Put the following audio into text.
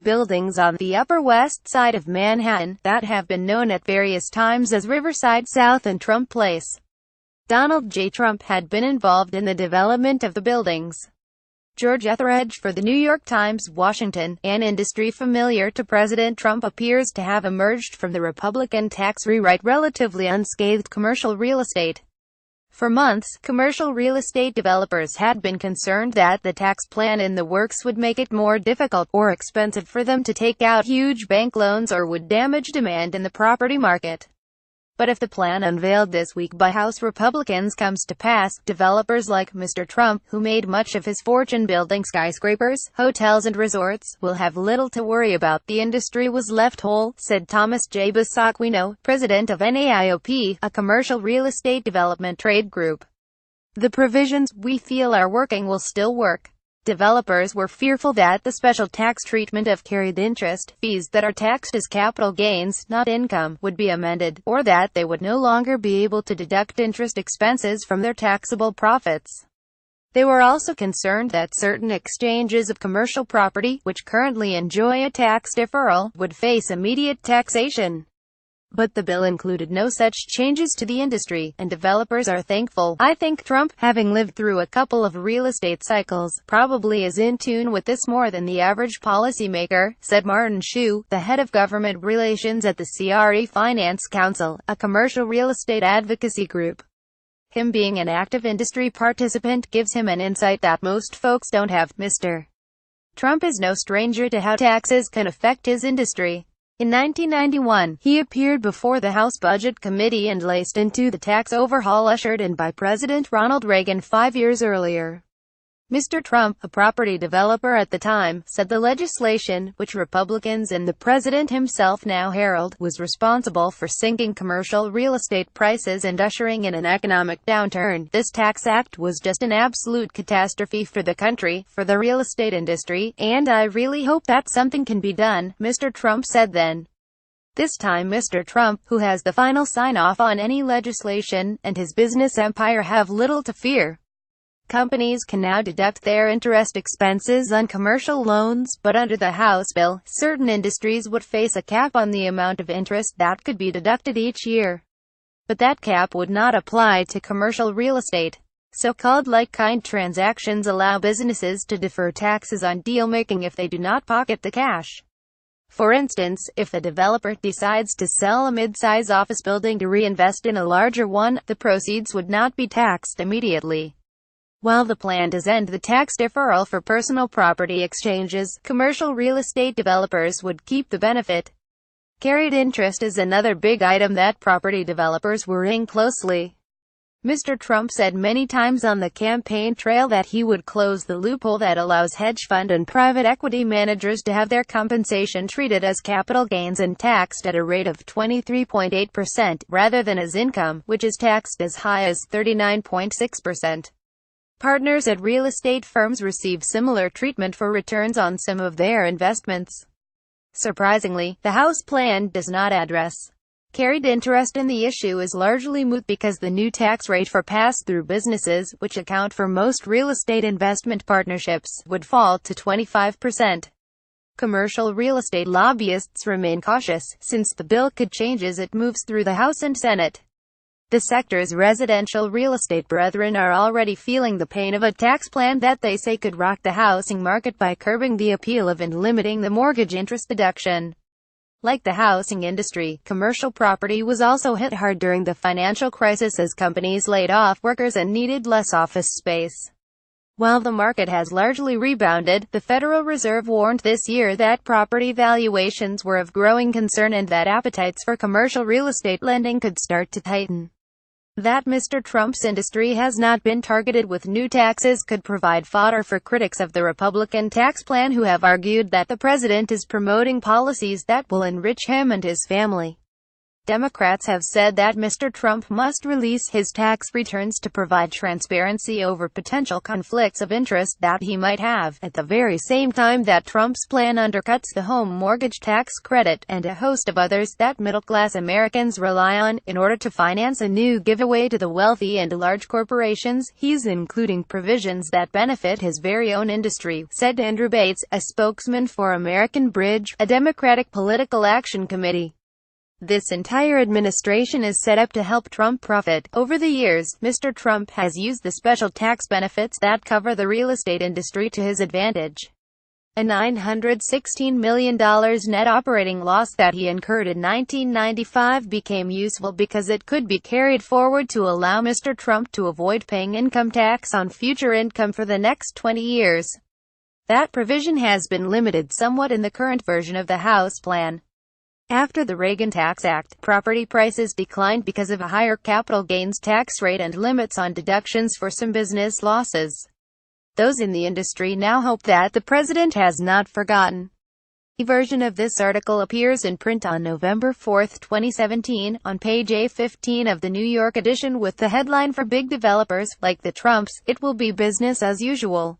buildings on the Upper West Side of Manhattan, that have been known at various times as Riverside South and Trump Place. Donald J. Trump had been involved in the development of the buildings. George Etheredge for The New York Times, Washington. An industry familiar to President Trump appears to have emerged from the Republican tax rewrite relatively unscathed: commercial real estate. For months, commercial real estate developers had been concerned that the tax plan in the works would make it more difficult or expensive for them to take out huge bank loans or would damage demand in the property market. But if the plan unveiled this week by House Republicans comes to pass, developers like Mr. Trump, who made much of his fortune building skyscrapers, hotels and resorts, will have little to worry about. The industry was left whole, said Thomas J. Basaquino, president of NAIOP, a commercial real estate development trade group. The provisions we feel are working will still work. Developers were fearful that the special tax treatment of carried interest, fees that are taxed as capital gains, not income, would be amended, or that they would no longer be able to deduct interest expenses from their taxable profits. They were also concerned that certain exchanges of commercial property, which currently enjoy a tax deferral, would face immediate taxation. But the bill included no such changes to the industry, and developers are thankful. I think Trump, having lived through a couple of real estate cycles, probably is in tune with this more than the average policymaker, said Martin Shu, the head of government relations at the CRE Finance Council, a commercial real estate advocacy group. Him being an active industry participant gives him an insight that most folks don't have. Mr. Trump is no stranger to how taxes can affect his industry. In 1991, he appeared before the House Budget Committee and laced into the tax overhaul ushered in by President Ronald Reagan 5 years earlier. Mr. Trump, a property developer at the time, said the legislation, which Republicans and the president himself now herald, was responsible for sinking commercial real estate prices and ushering in an economic downturn. This tax act was just an absolute catastrophe for the country, for the real estate industry, and I really hope that something can be done, Mr. Trump said then. This time Mr. Trump, who has the final sign-off on any legislation, and his business empire have little to fear. Companies can now deduct their interest expenses on commercial loans, but under the House bill, certain industries would face a cap on the amount of interest that could be deducted each year. But that cap would not apply to commercial real estate. So-called like-kind transactions allow businesses to defer taxes on deal-making if they do not pocket the cash. For instance, if the developer decides to sell a mid-size office building to reinvest in a larger one, the proceeds would not be taxed immediately. While the plan does end the tax deferral for personal property exchanges, commercial real estate developers would keep the benefit. Carried interest is another big item that property developers were eyeing closely. Mr. Trump said many times on the campaign trail that he would close the loophole that allows hedge fund and private equity managers to have their compensation treated as capital gains and taxed at a rate of 23.8%, rather than as income, which is taxed as high as 39.6%. Partners at real estate firms receive similar treatment for returns on some of their investments. Surprisingly, the House plan does not address carried interest, and the issue is largely moot because the new tax rate for pass-through businesses, which account for most real estate investment partnerships, would fall to 25%. Commercial real estate lobbyists remain cautious, since the bill could change as it moves through the House and Senate. The sector's residential real estate brethren are already feeling the pain of a tax plan that they say could rock the housing market by curbing the appeal of and limiting the mortgage interest deduction. Like the housing industry, commercial property was also hit hard during the financial crisis as companies laid off workers and needed less office space. While the market has largely rebounded, the Federal Reserve warned this year that property valuations were of growing concern and that appetites for commercial real estate lending could start to tighten. That Mr. Trump's industry has not been targeted with new taxes could provide fodder for critics of the Republican tax plan who have argued that the president is promoting policies that will enrich him and his family. Democrats have said that Mr. Trump must release his tax returns to provide transparency over potential conflicts of interest that he might have, at the very same time that Trump's plan undercuts the home mortgage tax credit, and a host of others, that middle-class Americans rely on, in order to finance a new giveaway to the wealthy and large corporations. He's including provisions that benefit his very own industry, said Andrew Bates, a spokesman for American Bridge, a Democratic political action committee. This entire administration is set up to help Trump profit. Over the years, Mr. Trump has used the special tax benefits that cover the real estate industry to his advantage. A $916 million net operating loss that he incurred in 1995 became useful because it could be carried forward to allow Mr. Trump to avoid paying income tax on future income for the next 20 years. That provision has been limited somewhat in the current version of the House plan. After the Reagan Tax Act, property prices declined because of a higher capital gains tax rate and limits on deductions for some business losses. Those in the industry now hope that the president has not forgotten. A version of this article appears in print on November 4, 2017, on page A15 of the New York edition with the headline, "For big developers, like the Trumps, it will be business as usual."